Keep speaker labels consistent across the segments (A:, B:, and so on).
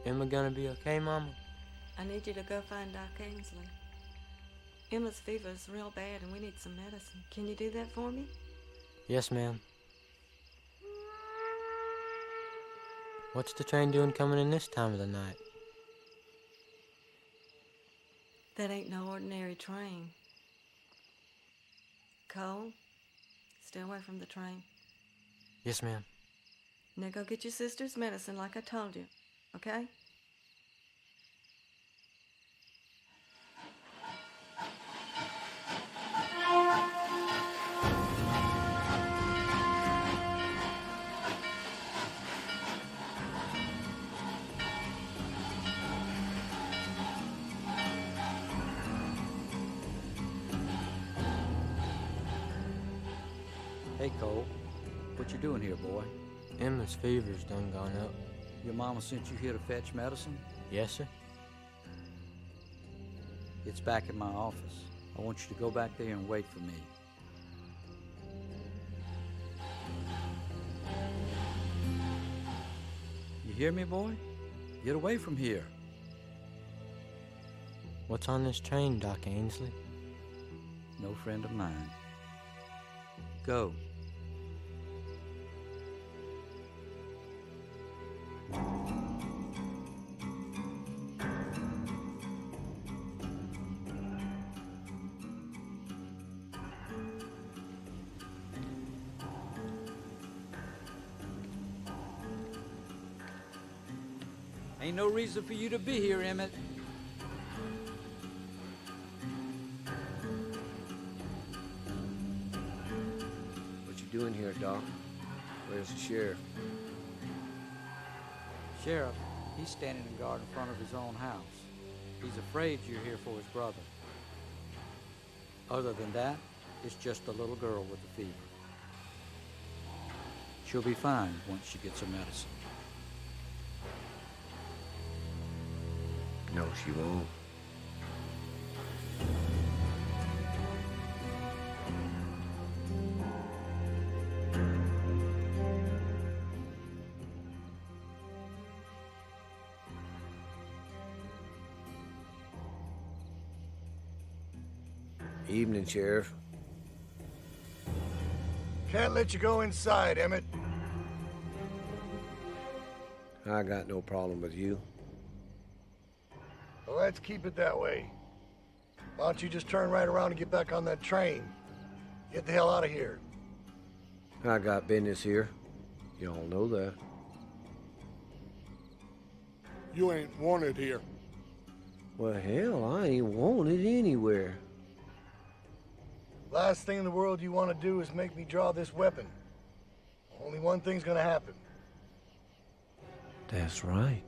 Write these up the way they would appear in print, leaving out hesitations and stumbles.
A: Emma gonna be okay, Mama?
B: I need you to go find Doc Ainsley. Emma's fever is real bad and we need some medicine. Can you do that for me?
A: Yes, ma'am. What's the train doing coming in this time of the night?
B: That ain't no ordinary train. Cole, stay away from the train.
A: Yes, ma'am.
B: Now go get your sister's medicine like I told you, okay?
C: Hey, Cole. What you doing here, boy?
A: Emma's fever's done gone up.
C: Your mama sent you here to fetch medicine?
A: Yes, sir.
C: It's back in my office. I want you to go back there and wait for me. You hear me, boy? Get away from here.
A: What's on this train, Doc Ainsley?
C: No friend of mine. Go. Ain't no reason for you to be here, Emmett.
D: What you doing here, Doc? Where's the sheriff?
C: Sheriff, he's standing in guard in front of his own house. He's afraid you're here for his brother. Other than that, it's just a little girl with a fever. She'll be fine once she gets her medicine.
D: No, she won't. Evening, Sheriff.
E: Can't let you go inside, Emmett.
D: I got no problem with you.
E: Well, let's keep it that way. Why don't you just turn right around and get back on that train? Get the hell out of here.
D: I got business here. Y'all know that.
F: You ain't wanted here.
D: Well, hell, I ain't wanted anywhere.
E: Last thing in the world you want to do is make me draw this weapon. Only one thing's gonna happen.
D: That's right.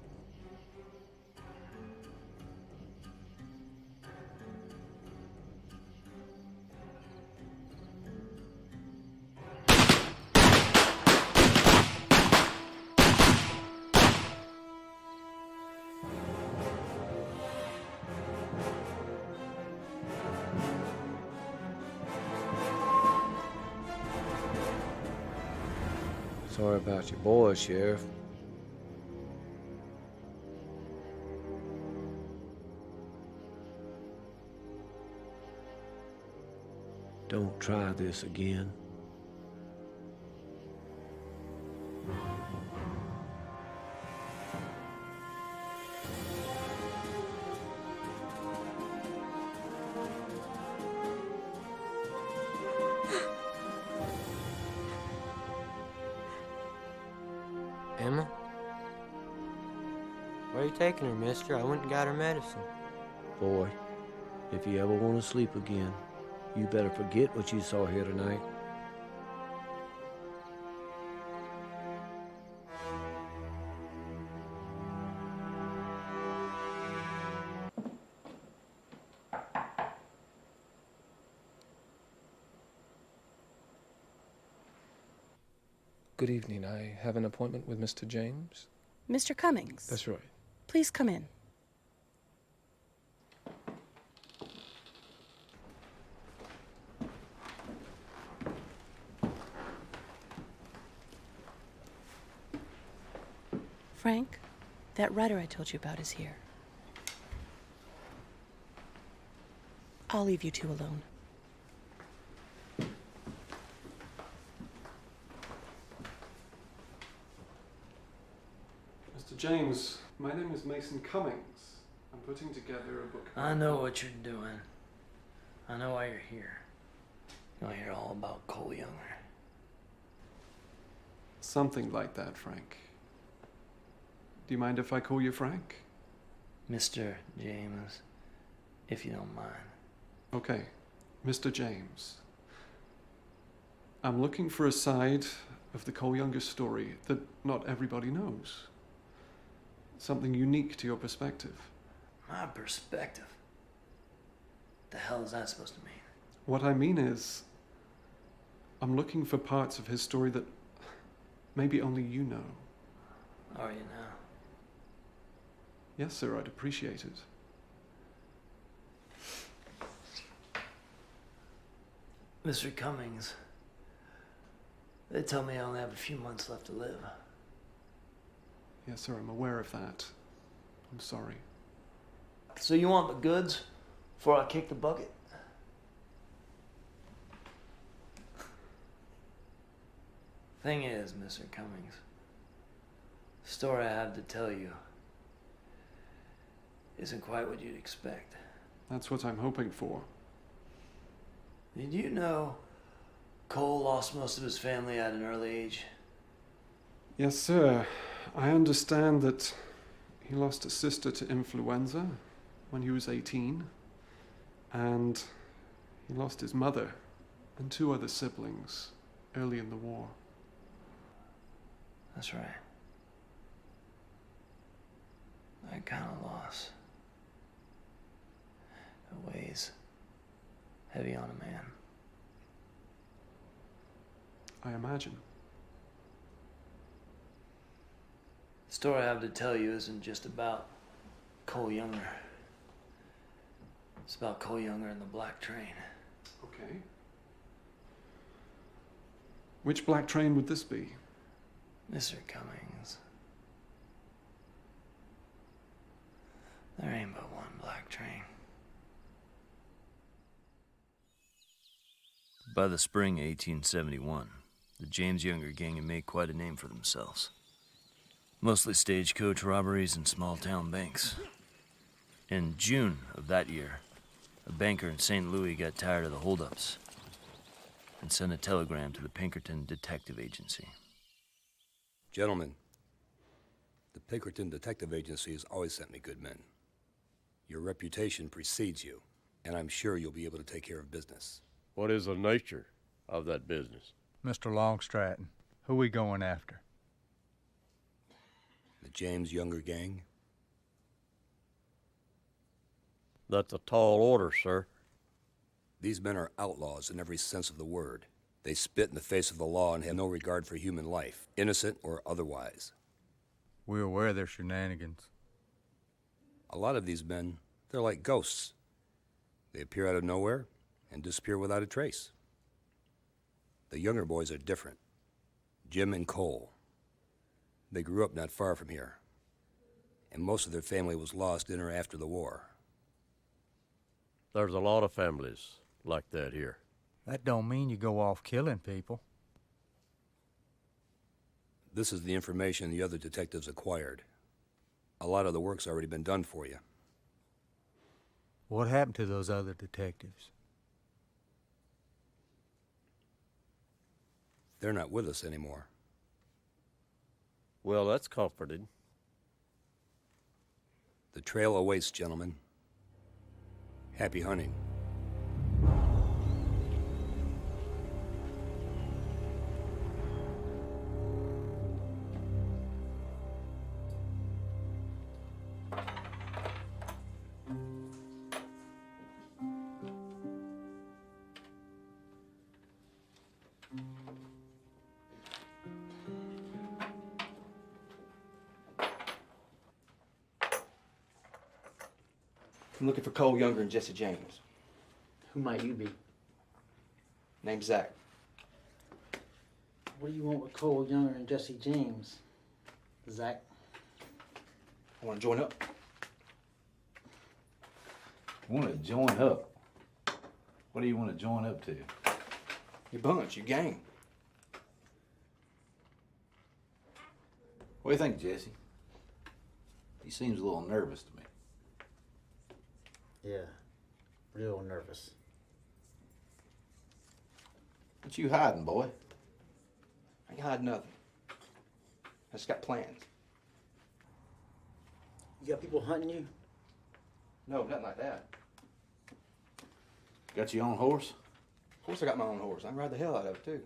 D: Sorry about your boy, Sheriff. Don't try this again.
A: Emma? Where are you taking her, mister? I went and got her medicine.
D: Boy, if you ever want to sleep again, you better forget what you saw here tonight.
G: Good evening. I have an appointment with Mr. James.
H: Mr. Cummings.
G: That's right.
H: Please come in. Frank, That writer I told you about is here. I'll leave you two alone.
G: Mr. James, my name is Mason Cummings. I'm putting together a book.
D: I know what you're doing. I know why you're here. You'll hear all about Cole Younger.
G: Something like that, Frank. Do you mind if I call you Frank?
D: Mr. James, if you don't mind.
G: Okay, Mr. James. I'm looking for a side of the Cole Younger story that not everybody knows. Something unique to your perspective.
D: My perspective? The hell is that supposed to mean?
G: What I mean is, I'm looking for parts of his story that maybe only you know.
D: Are you now?
G: Yes, sir, I'd appreciate it.
D: Mr. Cummings, they tell me I only have a few months left to live.
G: Yes, sir, I'm aware of that. I'm sorry.
D: So you want the goods before I kick the bucket? Thing is, Mr. Cummings, the story I have to tell you isn't quite what you'd expect.
G: That's what I'm hoping for.
D: Did you know Cole lost most of his family at an early age?
G: Yes, sir. I understand that he lost a sister to influenza when he was 18, and he lost his mother and 2 other siblings early in the war.
D: That's right. That kind of loss. It weighs heavy on a man.
G: I imagine.
D: The story I have to tell you isn't just about Cole Younger. It's about Cole Younger and the Black Train.
G: Okay. Which black train would this be?
D: Mr. Cummings, there ain't but one black train.
I: By the spring of 1871, the James Younger gang had made quite a name for themselves. Mostly stagecoach robberies and small-town banks. In June of that year, a banker in St. Louis got tired of the holdups and sent a telegram to the Pinkerton Detective Agency.
J: Gentlemen, the Pinkerton Detective Agency has always sent me good men. Your reputation precedes you, and I'm sure you'll be able to take care of business.
K: What is the nature of that business?
C: Mr. Longstratton, who we going after?
J: The James Younger gang?
K: That's a tall order, sir.
J: These men are outlaws in every sense of the word. They spit in the face of the law and have no regard for human life, innocent or otherwise.
C: We're aware of their shenanigans.
J: A lot of these men, they're like ghosts. They appear out of nowhere and disappear without a trace. The Younger boys are different. Jim and Cole. They grew up not far from here, and most of their family was lost in or after the war.
K: There's a lot of families like that here.
C: That don't mean you go off killing people.
J: This is the information the other detectives acquired. A lot of the work's already been done for you.
C: What happened to those other detectives?
J: They're not with us anymore.
K: Well, that's comforting.
J: The trail awaits, gentlemen. Happy hunting.
L: I'm looking for Cole Younger and Jesse James.
M: Who might you be?
L: Name's Zach.
M: What do you want with Cole Younger and Jesse James, Zach?
L: Want to join up?
N: Want to join up? What do you want to join up to?
L: Your bunch, your gang.
N: What do you think, Jesse? He seems a little nervous to me.
M: Yeah, real nervous.
N: What you hiding, boy?
L: I ain't hiding nothing. I just got plans.
M: You got people hunting you?
L: No, nothing like that.
N: Got your own horse?
L: Of course I got my own horse. I can ride the hell out of it, too.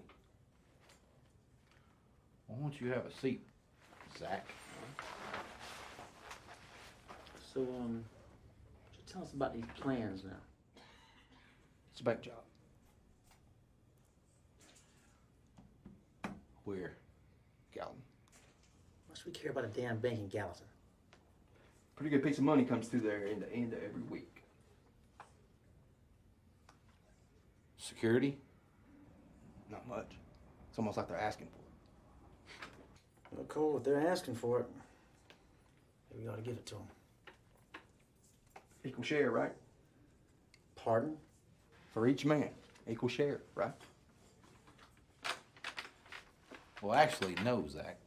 N: Why don't you have a seat, Zach?
M: So, tell us about these plans now.
L: It's a bank job.
N: Where?
L: Gallatin.
M: Why should we care about a damn bank in Gallatin?
L: Pretty good piece of money comes through there in the end of every week.
N: Security?
L: Not much. It's almost like they're asking for it.
M: Well, Cole, if they're asking for it, maybe we ought to give it to them.
L: Equal share, right?
M: Pardon?
L: For each man. Equal share, right?
N: Well, actually, no, Zach.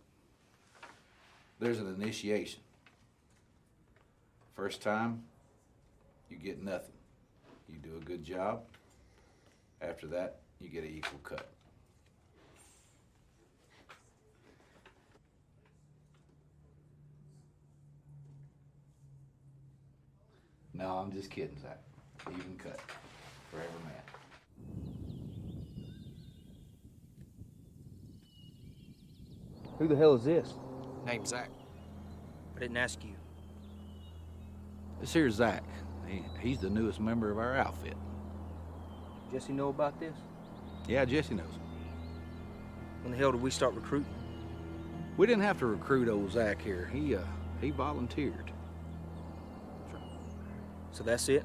N: There's an initiation. First time, you get nothing. You do a good job. After that, you get an equal cut. No, I'm just kidding, Zach. Even cut for every man.
L: Who the hell is this?
C: Name's Zach.
L: I didn't ask you.
N: This here's Zach. He's the newest member of our outfit.
L: Jesse know about this?
N: Yeah, Jesse knows.
L: When the hell did we start recruiting?
N: We didn't have to recruit old Zach here. He volunteered.
L: So that's it?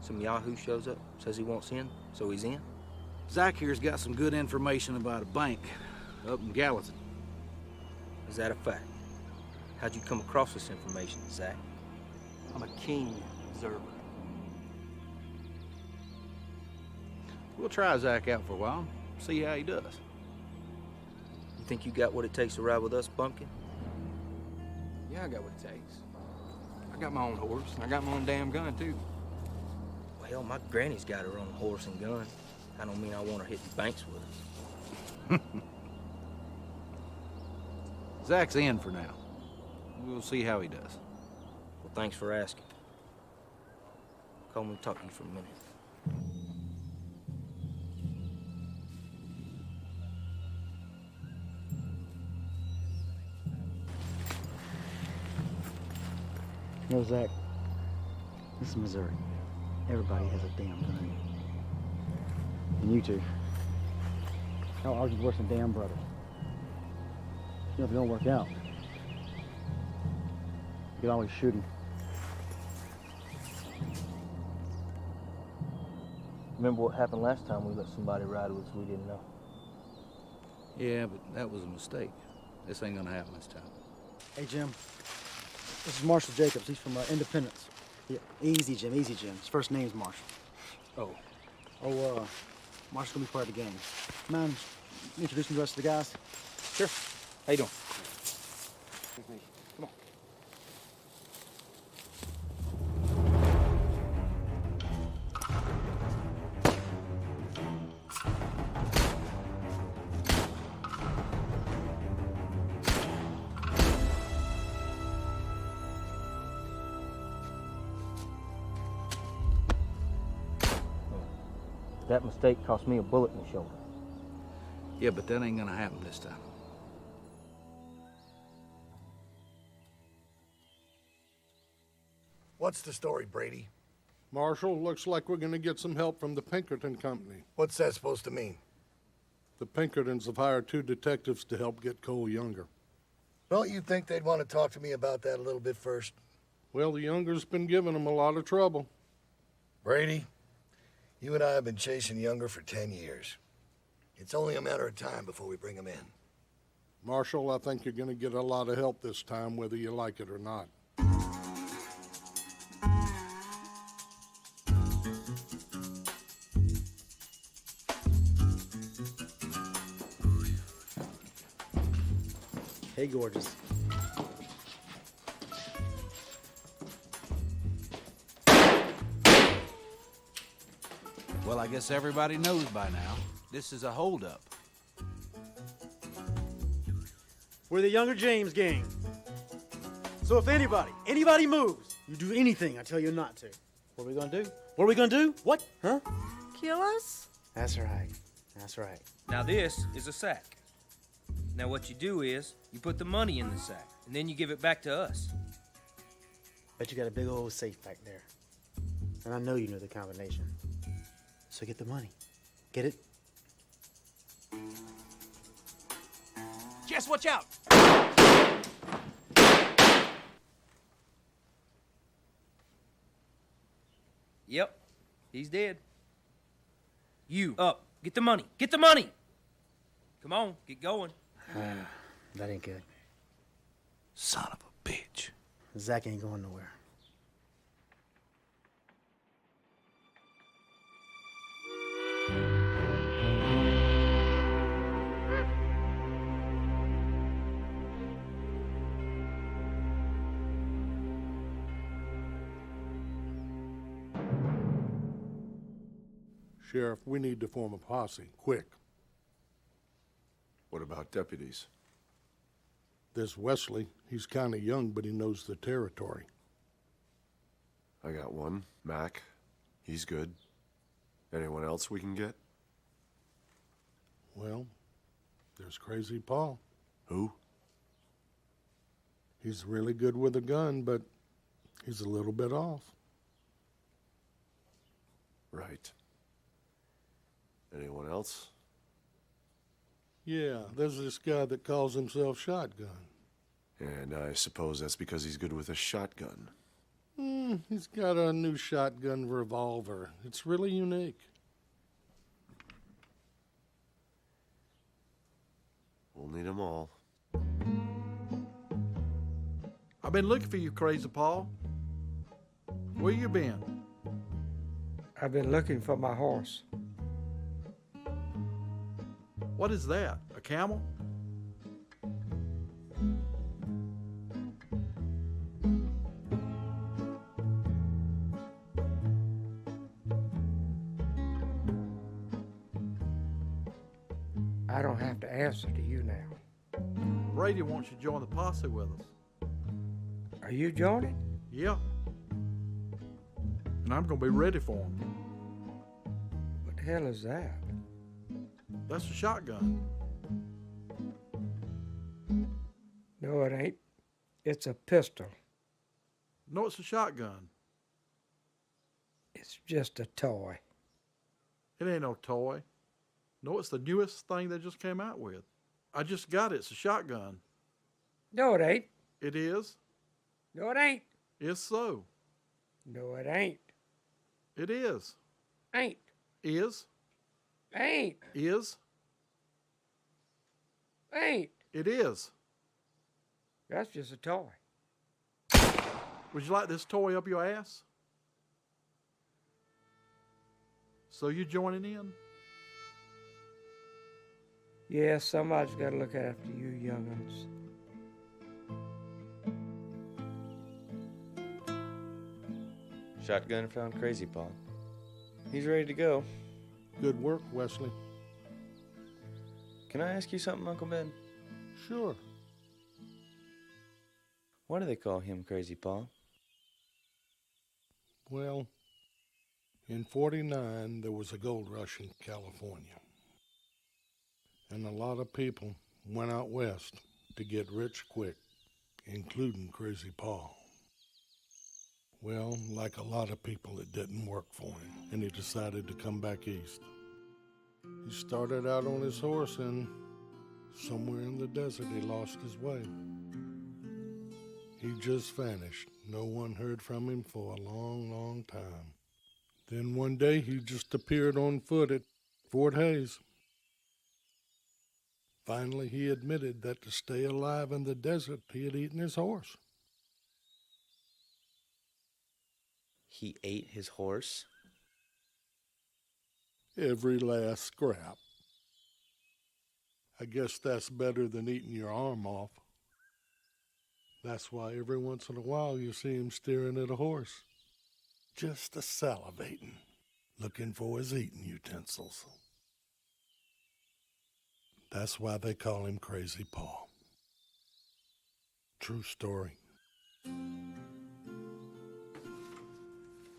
L: Some yahoo shows up, says he wants in, so he's in?
N: Zach here's got some good information about a bank up in Gallatin.
L: Is that a fact? How'd you come across this information, Zach? I'm a keen observer.
N: We'll try Zach out for a while, see how he does.
L: You think you got what it takes to ride with us, Bumpkin?
C: Yeah, I got what it takes. I got my own horse, and I got my own damn gun, too.
L: Well, my granny's got her own horse and gun. I don't mean I want her hitting banks with us.
N: Zach's in for now. We'll see how he does.
L: Well, thanks for asking. Come and talk to you for a minute.
M: You know, Zach, this is Missouri. Everybody has a damn gun. And you two. Y'all argue worse than damn brothers. You know, if it don't work out, you can always shoot him.
L: Remember what happened last time we let somebody ride with us we didn't know?
N: Yeah, but that was a mistake. This ain't gonna happen this time.
M: Hey, Jim. This is Marshall Jacobs. He's from Independence. Yeah, easy, Jim. Easy, Jim. His first name's Marshall. Marshall's gonna be part of the gang. Mind introducing the rest of the guys?
L: Sure. How you doing? Come on. That mistake cost me a bullet in the shoulder.
N: Yeah, but that ain't gonna happen this time.
E: What's the story, Brady?
F: Marshal, looks like we're gonna get some help from the Pinkerton Company.
E: What's that supposed to mean?
F: The Pinkertons have hired 2 detectives to help get Cole Younger.
E: Don't you think they'd want to talk to me about that a little bit first?
F: Well, the Younger's been giving them a lot of trouble.
E: Brady, you and I have been chasing Younger for 10 years. It's only a matter of time before we bring him in.
F: Marshal, I think you're going to get a lot of help this time, whether you like it or not.
M: Hey, gorgeous.
N: Well, I guess everybody knows by now. This is a holdup.
M: We're the Younger James gang. So if anybody moves, you do anything I tell you not to. What are we gonna do? What are we gonna do? What? Huh?
B: Kill us?
M: That's right. That's right.
L: Now this is a sack. Now what you do is, you put the money in the sack, and then you give it back to us.
M: Bet you got a big old safe back there. And I know you know the combination. So get the money. Get it?
N: Jess, watch out!
L: Yep, he's dead. You, up. Get the money. Get the money! Come on, get going.
M: That ain't good.
N: Son of a bitch.
M: Zach ain't going nowhere.
F: Sheriff, we need to form a posse, quick.
O: What about deputies?
F: This Wesley, he's kind of young, but he knows the territory.
O: I got one, Mac. He's good. Anyone else we can get?
F: Well, there's Crazy Paul.
O: Who?
F: He's really good with a gun, but he's a little bit off.
O: Right. Anyone else?
F: Yeah, there's this guy that calls himself Shotgun.
O: And I suppose that's because he's good with a shotgun.
F: He's got a new shotgun revolver. It's really unique.
O: We'll need them all.
C: I've been looking for you, Crazy Paul. Where you been?
P: I've been looking for my horse.
C: What is that? A camel?
P: I don't have to answer to you now.
C: Brady wants you to join the posse with us.
P: Are you joining?
C: Yeah. And I'm gonna be ready for him.
P: What the hell is that?
C: That's a shotgun.
P: No, it ain't. It's a pistol.
C: No, it's a shotgun.
P: It's just a toy.
C: It ain't no toy. No, it's the newest thing they just came out with. I just got it. It's a shotgun.
P: No, it ain't.
C: It is.
P: No, it ain't.
C: It's so.
P: No, it ain't.
C: It is.
P: Ain't.
C: Is.
P: Ain't.
C: Is.
P: Ain't.
C: It is.
P: That's just a toy.
C: Would you like this toy up your ass? So you joining in?
P: Yeah, somebody's got to look after you young'uns.
Q: Shotgun found Crazy Paul. He's ready to go.
F: Good work, Wesley.
Q: Can I ask you something, Uncle Ben?
F: Sure.
Q: Why do they call him Crazy Paul?
F: Well, in '49, there was a gold rush in California. And a lot of people went out west to get rich quick, including Crazy Paul. Well, like a lot of people, it didn't work for him, and he decided to come back east. He started out on his horse, and somewhere in the desert, he lost his way. He just vanished. No one heard from him for a long, long time. Then one day, he just appeared on foot at Fort Hays. Finally, he admitted that to stay alive in the desert, he had eaten his horse.
Q: He ate his horse?
F: Every last scrap. I guess that's better than eating your arm off. That's why every once in a while you see him staring at a horse, just salivating, looking for his eating utensils. That's why they call him Crazy Paul. True story.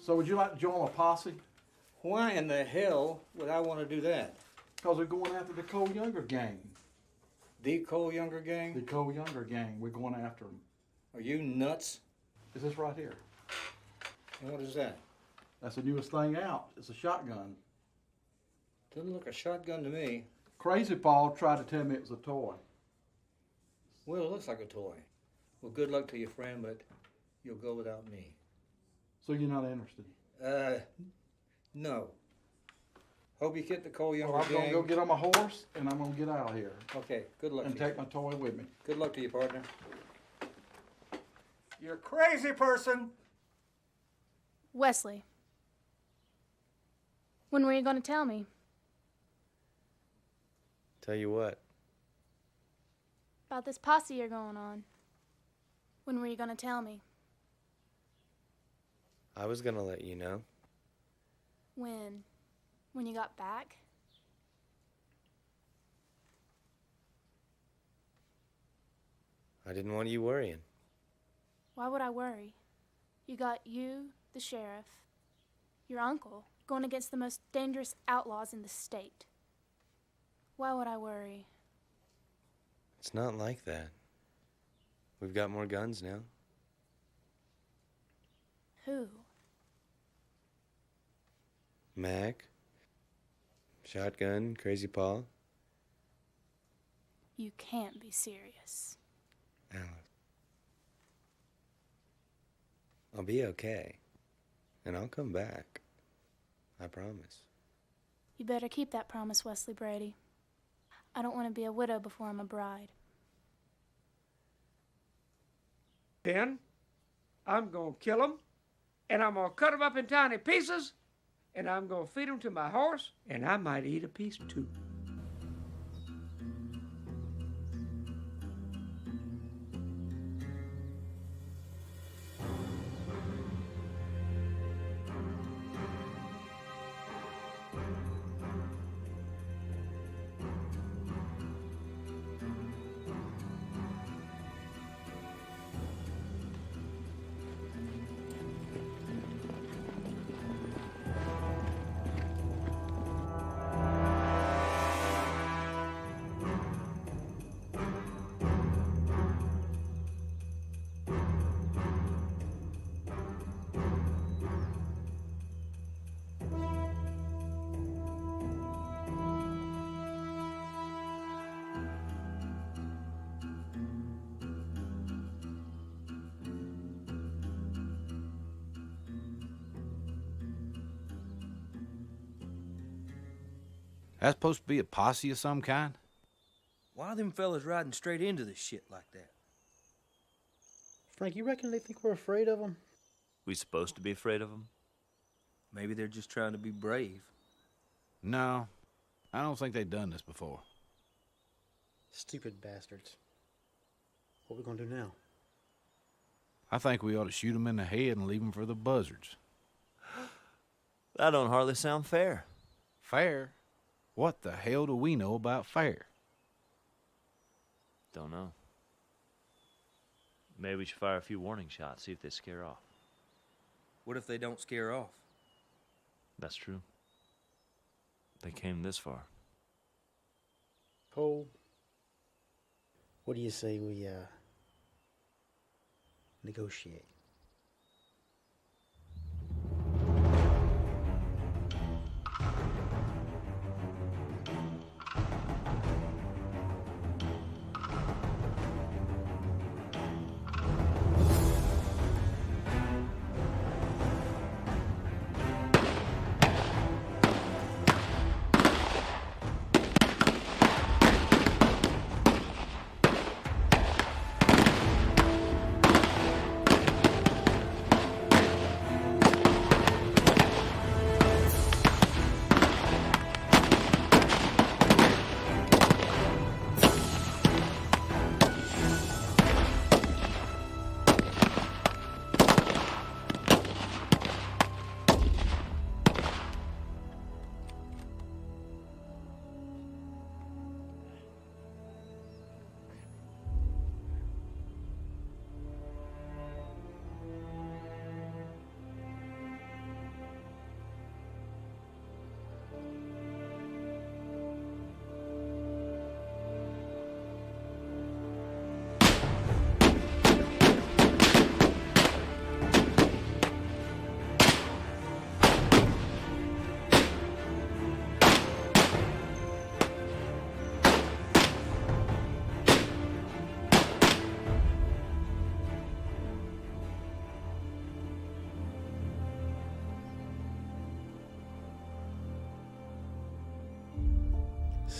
C: So would you like to join my posse?
R: Why in the hell would I want to do that?
C: Because we're going after the Cole Younger gang.
R: The Cole Younger gang?
C: The Cole Younger gang. We're going after them.
R: Are you nuts?
C: Is this right here?
R: And what is that?
C: That's the newest thing out. It's a shotgun.
R: Doesn't look a shotgun to me.
C: Crazy Paul tried to tell me it was a toy.
R: Well, it looks like a toy. Well, good luck to you, friend, but you'll go without me.
C: So you're not interested?
R: No. Hope you get the Cole Younger
C: Well, I'm
R: gang.
C: going to go get on my horse, and I'm going to get out of here.
R: Okay, good luck
C: And
R: to you.
C: take my toy with me.
R: Good luck to you, partner.
S: You're a crazy person.
T: Wesley, when were you going to tell me?
Q: Tell you what.
T: About this posse you're going on. When were you going to tell me?
Q: I was gonna let you know.
T: When? When you got back?
Q: I didn't want you worrying.
T: Why would I worry? You got you, the sheriff, your uncle, going against the most dangerous outlaws in the state. Why would I worry?
Q: It's not like that. We've got more guns now.
T: Who?
Q: Mac, shotgun, Crazy Paul.
T: You can't be serious.
Q: Alice. I'll be okay. And I'll come back. I promise.
T: You better keep that promise, Wesley Brady. I don't want to be a widow before I'm a bride.
P: Then I'm going to kill them, and I'm going to cut them up in tiny pieces, and I'm going to feed them to my horse, and I might eat a piece too.
U: That's supposed to be a posse of some kind?
L: Why are them fellas riding straight into this shit like that?
M: Frank, you reckon they think we're afraid of them?
I: We supposed to be afraid of them?
L: Maybe they're just trying to be brave.
U: No, I don't think they've done this before.
M: Stupid bastards. What are we gonna do now?
U: I think we ought to shoot them in the head and leave them for the buzzards.
I: That don't hardly sound fair.
U: Fair? What the hell do we know about fair?
I: Don't know. Maybe we should fire a few warning shots, see if they scare off.
L: What if they don't scare off?
I: That's true. They came this far.
M: Cole, what do you say we, negotiate?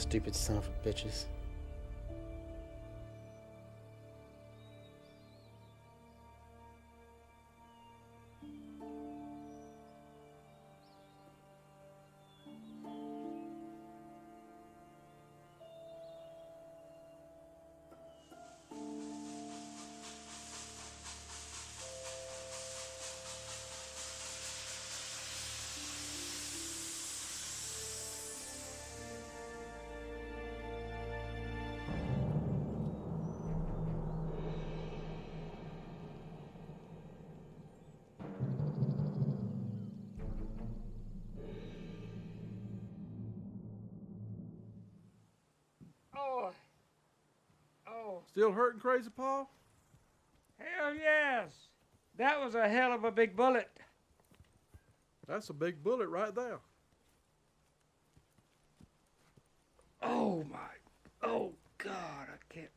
M: Stupid son of a bitches.
P: Oh. Oh.
C: Still hurting, Crazy Paul?
P: Hell yes. That was a hell of a big bullet.
C: That's a big bullet right there.
P: Oh my. Oh God, I can't.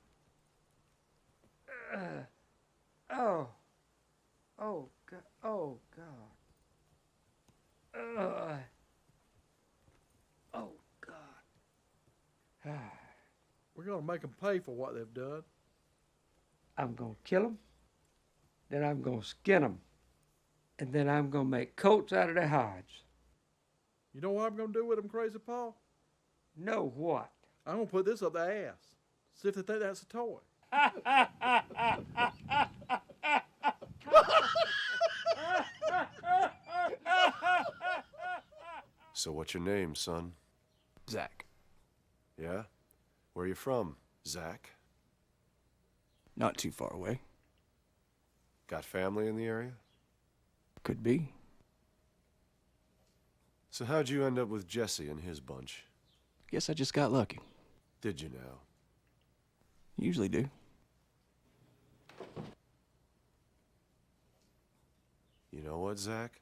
P: Oh. Oh God. Oh God. Oh God.
C: We're gonna make them pay for what they've done.
P: I'm gonna kill them, then I'm gonna skin them, and then I'm gonna make coats out of their hides.
C: You know what I'm gonna do with them, Crazy Paul?
P: Know what?
C: I'm gonna put this up their ass. See if they think that's a toy.
O: So what's your name, son?
A: Zach.
O: Yeah? Where you from, Zach?
A: Not too far away.
O: Got family in the area?
A: Could be.
O: So how'd you end up with Jesse and his bunch?
A: Guess I just got lucky.
O: Did you now?
A: Usually do.
O: You know what, Zach?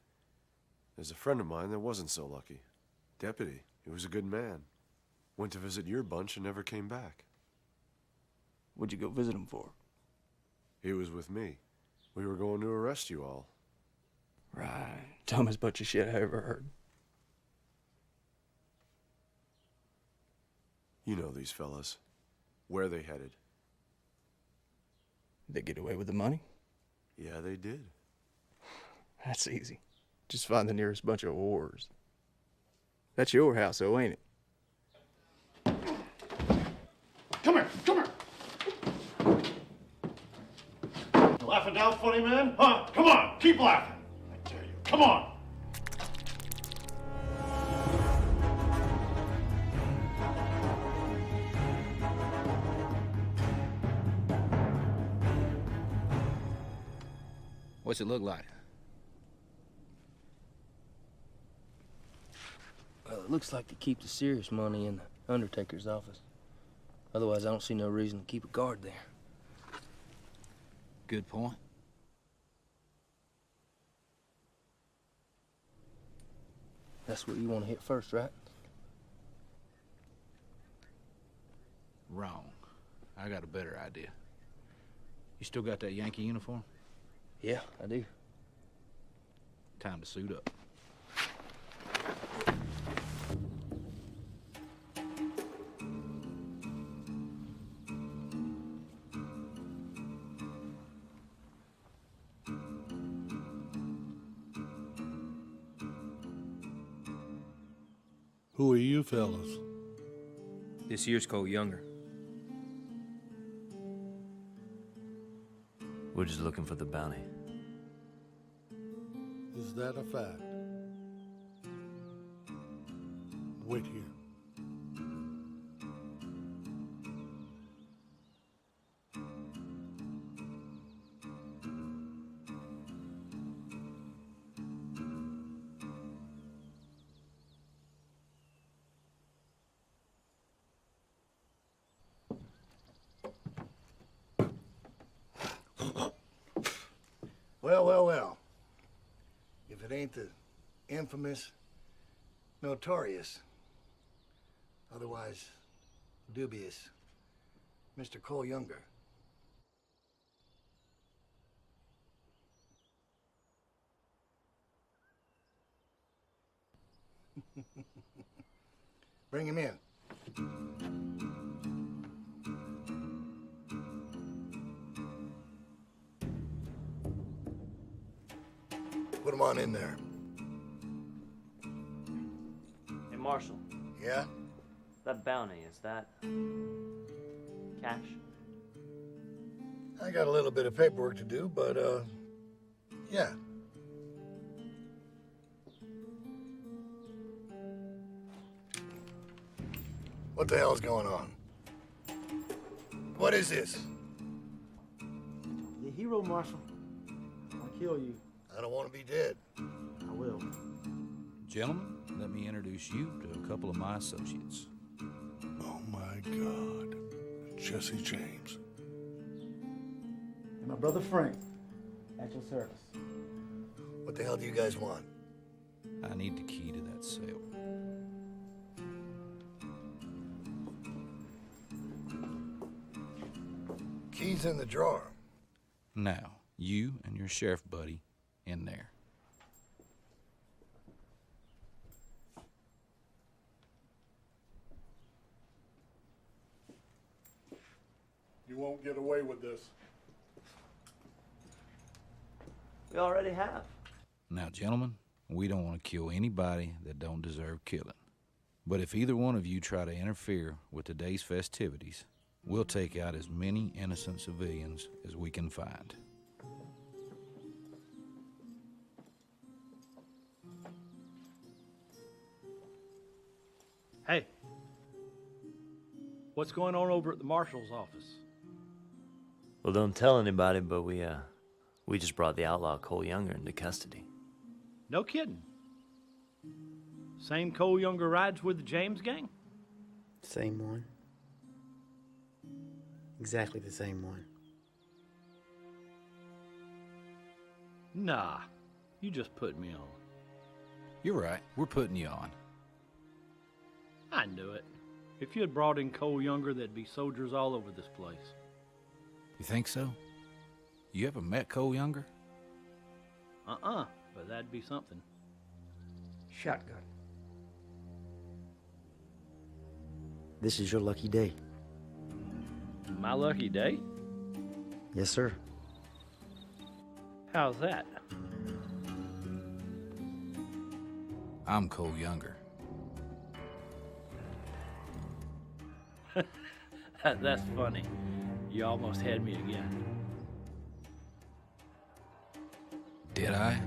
O: There's a friend of mine that wasn't so lucky. Deputy. He was a good man. Went to visit your bunch and never came back.
A: What'd you go visit him for?
O: He was with me. We were going to arrest you all.
A: Right. Dumbest bunch of shit I ever heard.
O: You know these fellas. Where they headed?
A: They get away with the money?
O: Yeah, they did.
A: That's easy. Just find the nearest bunch of whores. That's your house, though, ain't it?
S: Come here, come here. You laughing now, funny man? Huh? Come on, keep laughing. I tell you, come on.
L: What's it look like?
D: Well, it looks like they keep the serious money in the undertaker's office. Otherwise, I don't see no reason to keep a guard there.
U: Good point.
D: That's what you want to hit first, right?
U: Wrong. I got a better idea. You still got that Yankee uniform?
D: Yeah, I do.
U: Time to suit up.
F: Who are you fellas?
L: This year's Cole Younger.
I: We're just looking for the bounty.
F: Is that a fact? Wait here.
E: Well. If it ain't the infamous, notorious, otherwise dubious, Mr. Cole Younger. Bring him in. Put them on in there.
H: Hey, Marshal.
E: Yeah?
H: That bounty, is that cash?
E: I got a little bit of paperwork to do, but, yeah. What the hell's going on? What is this?
M: You're a hero, Marshal. I'll kill you.
E: I don't want to be dead.
M: I will.
U: Gentlemen, let me introduce you to a couple of my associates.
F: Oh my God. Jesse James.
M: And my brother Frank, at your service.
E: What the hell do you guys want?
U: I need the key to that cell.
E: Key's in the drawer.
U: Now, you and your sheriff buddy in there.
F: You won't get away with this.
H: We already have.
U: Now, gentlemen, we don't want to kill anybody that don't deserve killing. But if either one of you try to interfere with today's festivities, we'll take out as many innocent civilians as we can find.
V: Hey, what's going on over at the marshal's office?
I: Well, don't tell anybody, but we just brought the outlaw Cole Younger into custody.
V: No kidding. Same Cole Younger rides with the James gang?
M: Same one. Exactly the same one.
V: Nah, you just put me on.
U: You're right. We're putting you on.
V: I knew it. If you had brought in Cole Younger, there'd be soldiers all over this place.
U: You think so? You ever met Cole Younger?
V: But that'd be something.
P: Shotgun.
M: This is your lucky day.
V: My lucky day?
M: Yes, sir.
V: How's that?
U: I'm Cole Younger.
V: That's funny. You almost had me again.
U: Did I?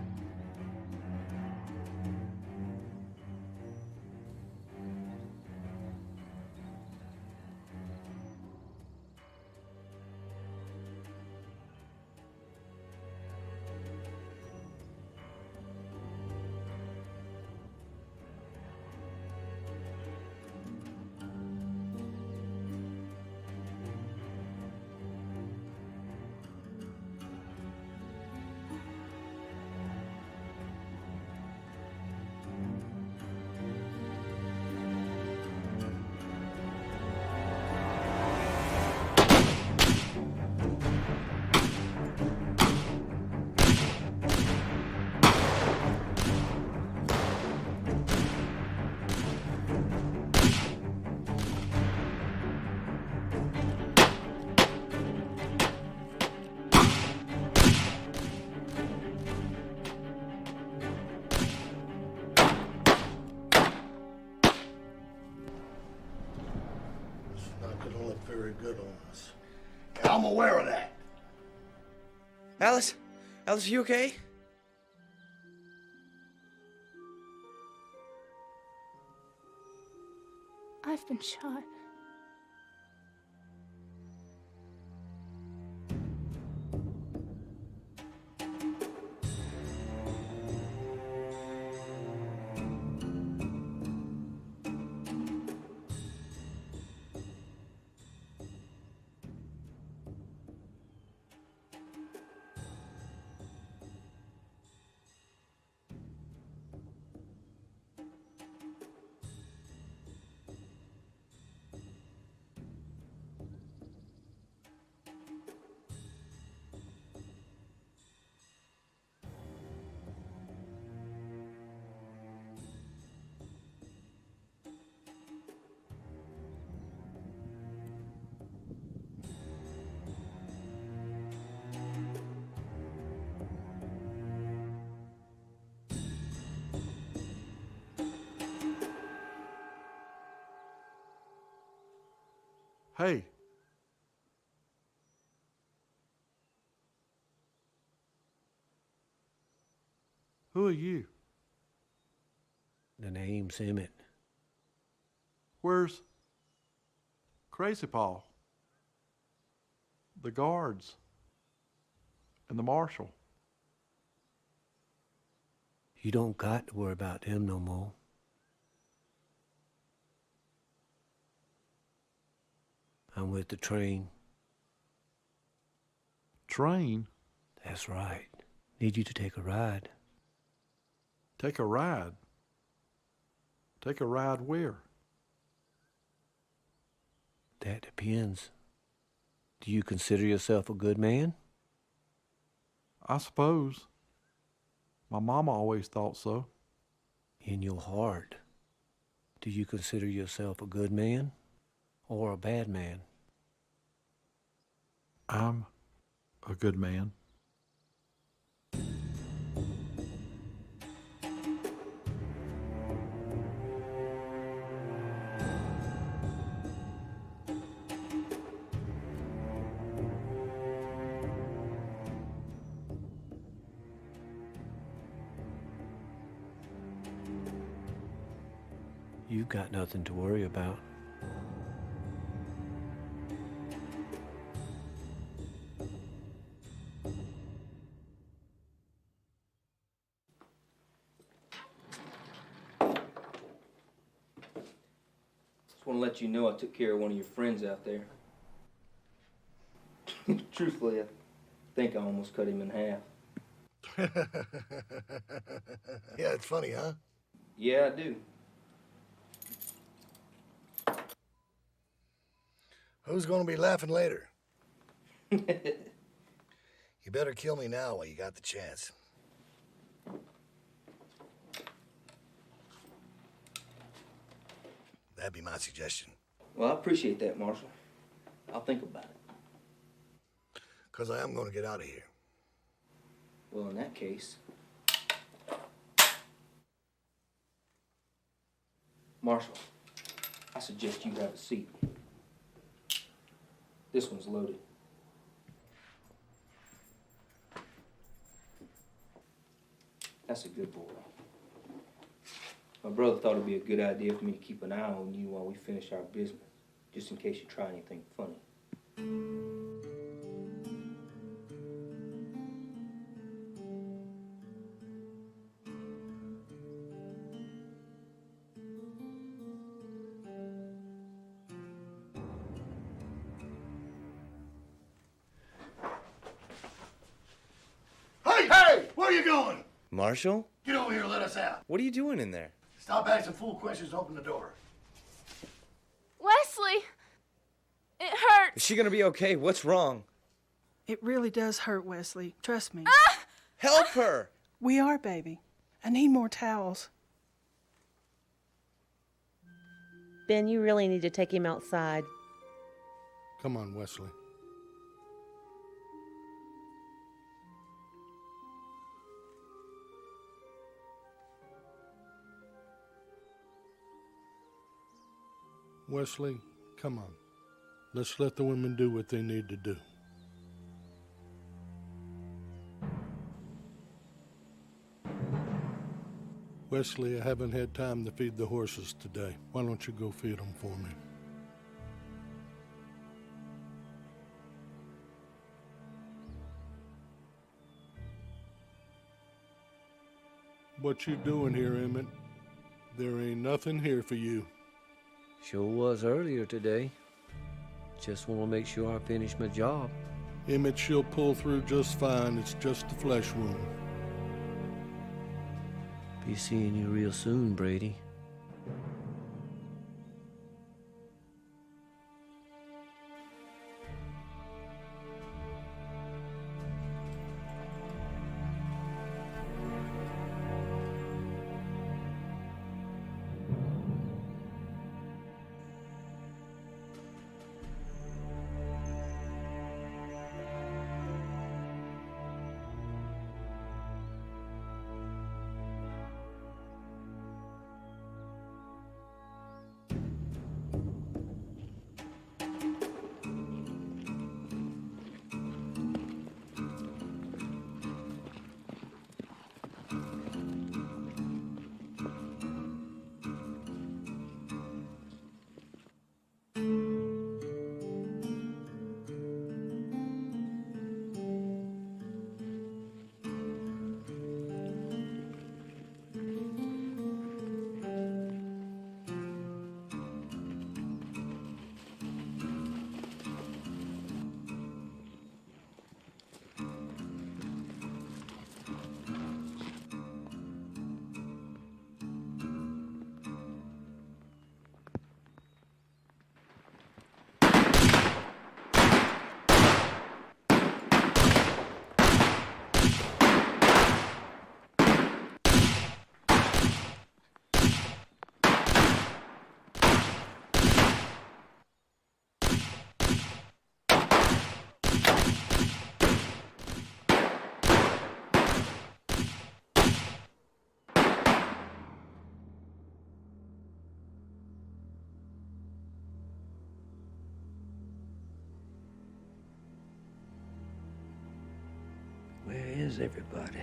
E: Very good on us. And I'm aware of that.
L: Alice? Alice, are you okay?
T: I've been shot.
C: Hey. Who are you?
G: The name's Emmett.
C: Where's Crazy Paul? The guards? And the marshal?
G: You don't got to worry about them no more. I'm with the train.
C: Train?
G: That's right. Need you to take a ride.
C: Take a ride? Take a ride where?
G: That depends. Do you consider yourself a good man?
C: I suppose. My mama always thought so.
G: In your heart, do you consider yourself a good man or a bad man?
C: I'm a good man.
G: You've got nothing to worry about.
D: Just want to let you know I took care of one of your friends out there. Truthfully, I think I almost cut him in half.
E: Yeah, it's funny, huh?
D: Yeah, I do.
E: Who's gonna be laughing later? You better kill me now while you got the chance. That'd be my suggestion.
D: Well, I appreciate that, Marshal. I'll think about it.
E: 'Cause I am gonna get out of here.
D: Well, in that case... Marshal, I suggest you have a seat. This one's loaded. That's a good boy. My brother thought it'd be a good idea for me to keep an eye on you while we finish our business, just in case you try anything funny.
E: Hey! Where are you going?
Q: Marshall?
E: Get over here and let us out.
Q: What are you doing in there?
E: Stop asking fool questions and open the door.
T: Wesley! It hurts!
Q: Is she gonna be okay? What's wrong?
K: It really does hurt, Wesley. Trust me.
Q: Help her!
K: We are, baby. I need more towels.
W: Ben, you really need to take him outside.
F: Come on, Wesley. Wesley, come on. Let's let the women do what they need to do. Wesley, I haven't had time to feed the horses today. Why don't you go feed them for me? What you doing here, Emmett? There ain't nothing here for you.
G: Sure was earlier today. Just want to make sure I finish my job.
F: Emmett, she'll pull through just fine. It's just a flesh wound.
G: Be seeing you real soon, Brady.
Q: is everybody?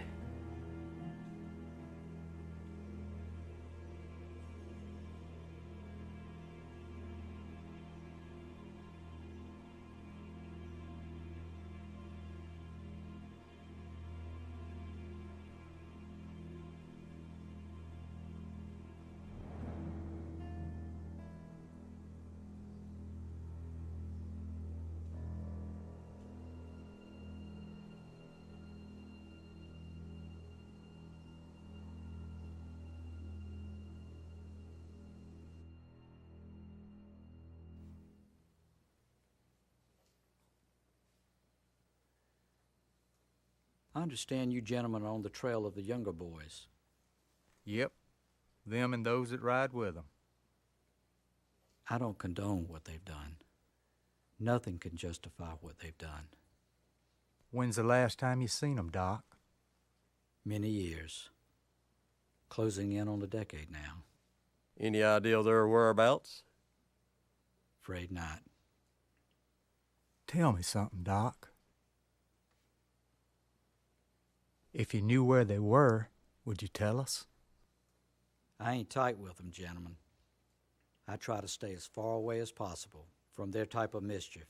R: I understand you gentlemen are on the trail of the younger boys.
B: Yep, them and those that ride with them.
R: I don't condone what they've done. Nothing can justify what they've done.
B: When's the last time you seen them, Doc?
R: Many years. Closing in on a decade now.
J: Any idea their whereabouts?
R: Afraid not.
B: Tell me something, Doc. If you knew where they were, would you tell us?
R: I ain't tight with them, gentlemen. I try to stay as far away as possible from their type of mischief.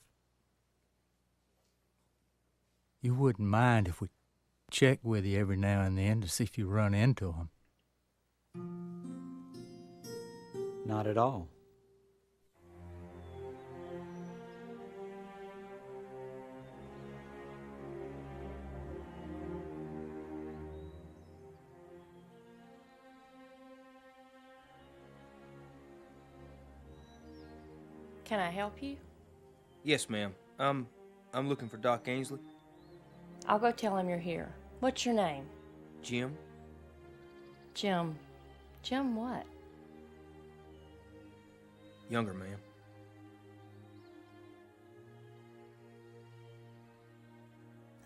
B: You wouldn't mind if we checked with you every now and then to see if you run into them?
R: Not at all.
N: Can I help you?
L: Yes, ma'am. I'm looking for Doc Ainsley.
N: I'll go tell him you're here. What's your name?
L: Jim?
N: Jim. Jim what?
L: Younger, ma'am.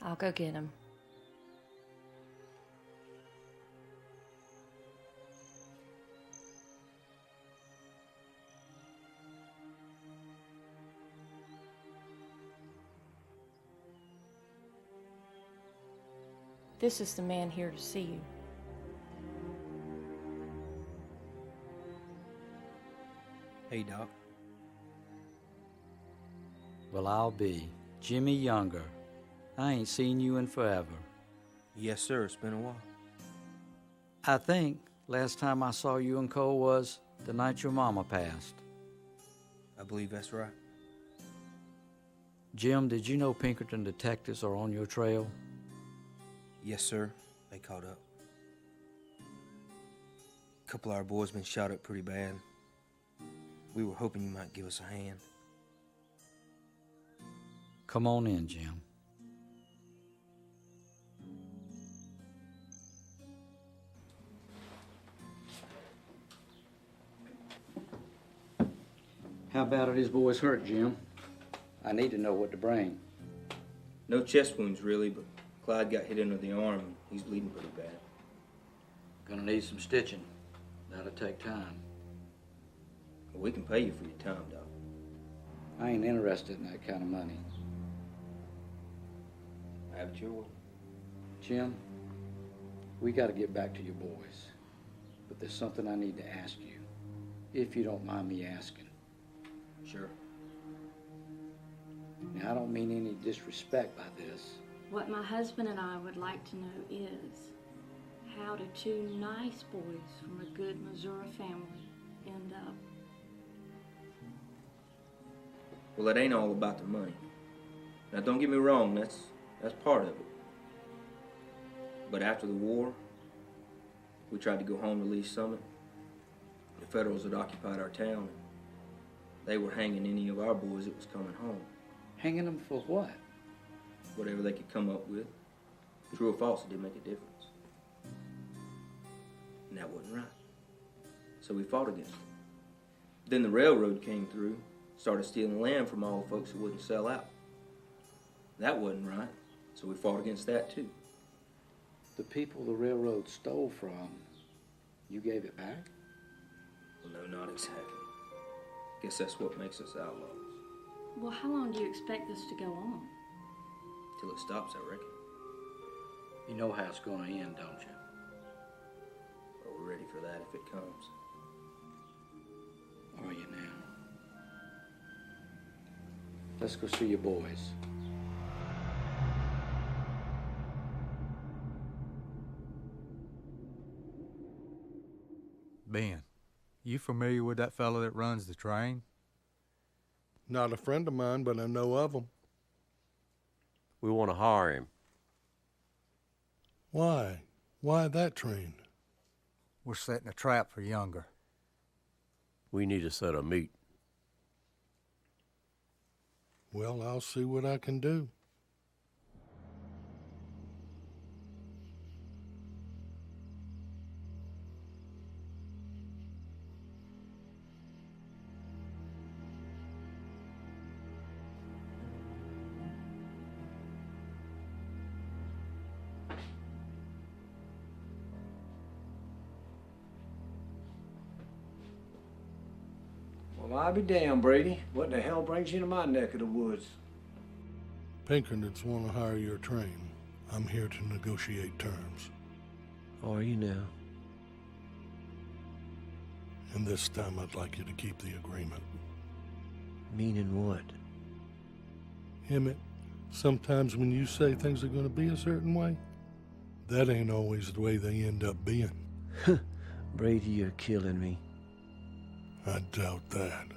N: I'll go get him. This is the man here to see you.
L: Hey, Doc.
R: Well, I'll be Jimmy Younger. I ain't seen you in forever.
L: Yes, sir. It's been a while.
R: I think last time I saw you and Cole was the night your mama passed.
L: I believe that's right.
R: Jim, did you know Pinkerton detectives are on your trail?
L: Yes, sir. They caught up. A couple of our boys been shot up pretty bad. We were hoping you might give us a hand.
R: Come on in, Jim. How bad are these boys hurt, Jim? I need to know what to bring.
L: No chest wounds, really, but Clyde got hit under the arm and he's bleeding pretty bad.
R: Gonna need some stitching. That'll take time.
L: Well, we can pay you for your time, Doc.
R: I ain't interested in that kind of money.
L: Have it your way.
R: Jim, we gotta get back to your boys. But there's something I need to ask you, if you don't mind me asking.
L: Sure.
R: Now, I don't mean any disrespect by this.
X: What my husband and I would like to know is, how do two nice boys from a good Missouri family end up?
L: Well, it ain't all about the money. Now, don't get me wrong, that's part of it. But after the war, we tried to go home to Lee Summit. The Federals had occupied our town. They were hanging any of our boys that was coming home.
R: Hanging them for what?
L: Whatever they could come up with. True or false, it didn't make a difference. And that wasn't right. So we fought against them. Then the railroad came through, started stealing land from all the folks that wouldn't sell out. That wasn't right, so we fought against that too.
R: The people the railroad stole from, you gave it back?
L: Well, no, not exactly. Guess that's what makes us outlaws.
X: Well, how long do you expect this to go on?
L: Till it stops, I reckon.
R: You know how it's gonna end, don't you?
L: Well, we're ready for that if it comes.
R: Are you now? Let's go see your boys.
B: Ben, you familiar with that fellow that runs the train?
F: Not a friend of mine, but I know of him.
J: We want to hire him.
F: Why? Why that train?
B: We're setting a trap for Younger.
J: We need a set of meat.
F: Well, I'll see what I can do.
A: Well, I'll be damned, Brady. What the hell brings you to my neck of the woods?
F: Pinkertons want to hire your train. I'm here to negotiate terms.
G: Are you now?
F: And this time I'd like you to keep the agreement.
G: Meaning what?
F: Emmett, sometimes when you say things are going to be a certain way, that ain't always the way they end up being.
G: Brady, you're killing me.
F: I doubt that.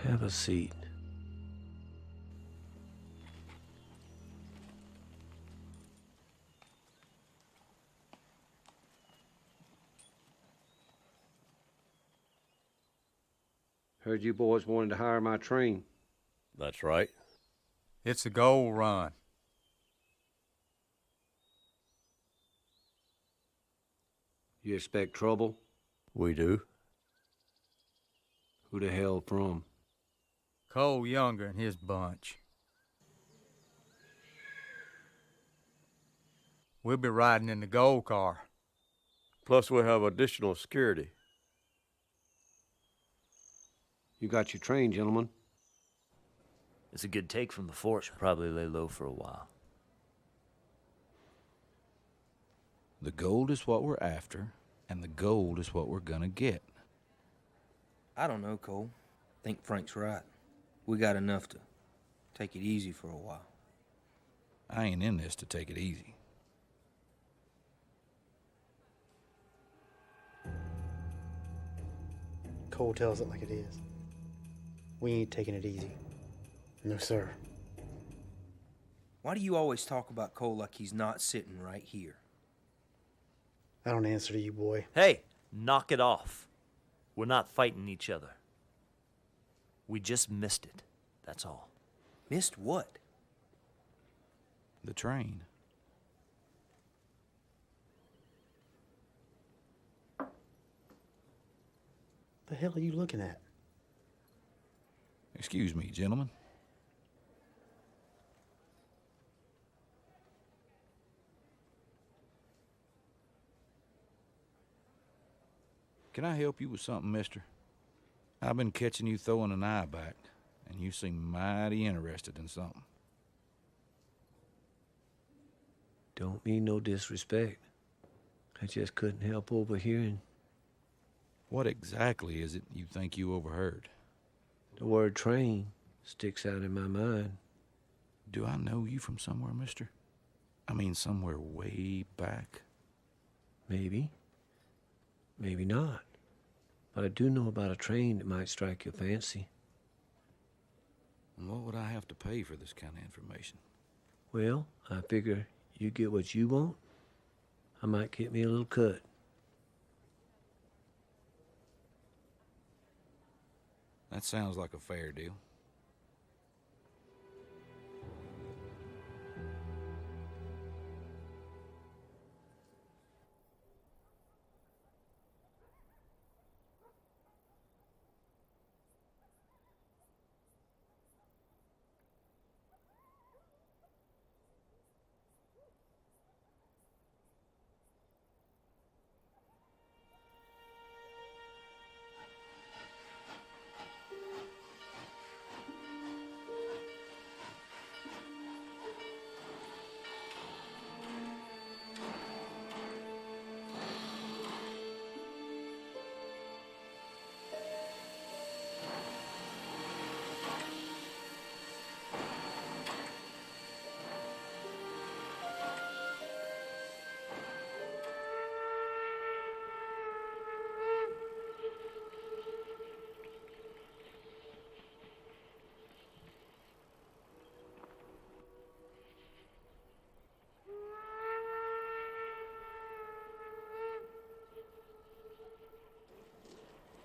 G: Have a seat.
A: Heard you boys wanted to hire my train.
J: That's right.
B: It's a gold run.
A: You expect trouble?
J: We do.
A: Who the hell from?
B: Cole Younger and his bunch. We'll be riding in the gold car.
J: Plus we'll have additional security.
A: You got your train, gentlemen.
I: It's a good take from the fort. Should probably lay low for a while.
U: The gold is what we're after, and the gold is what we're gonna get.
L: I don't know, Cole. I think Frank's right. We got enough to take it easy for a while.
U: I ain't in this to take it easy.
M: Cole tells it like it is. We ain't taking it easy. No, sir.
L: Why do you always talk about Cole like he's not sitting right here?
M: I don't answer to you, boy.
I: Hey, knock it off. We're not fighting each other. We just missed it. That's all.
L: Missed what?
U: The train.
M: The hell are you looking at?
U: Excuse me, gentlemen. Can I help you with something, mister? I've been catching you throwing an eye back, and you seem mighty interested in something.
G: Don't mean no disrespect. I just couldn't help overhearing.
U: What exactly is it you think you overheard?
G: The word train sticks out in my mind.
U: Do I know you from somewhere, mister? I mean, somewhere way back?
G: Maybe. Maybe not. But I do know about a train that might strike your fancy.
U: And what would I have to pay for this kind of information?
G: Well, I figure you get what you want, I might get me a little cut.
U: That sounds like a fair deal.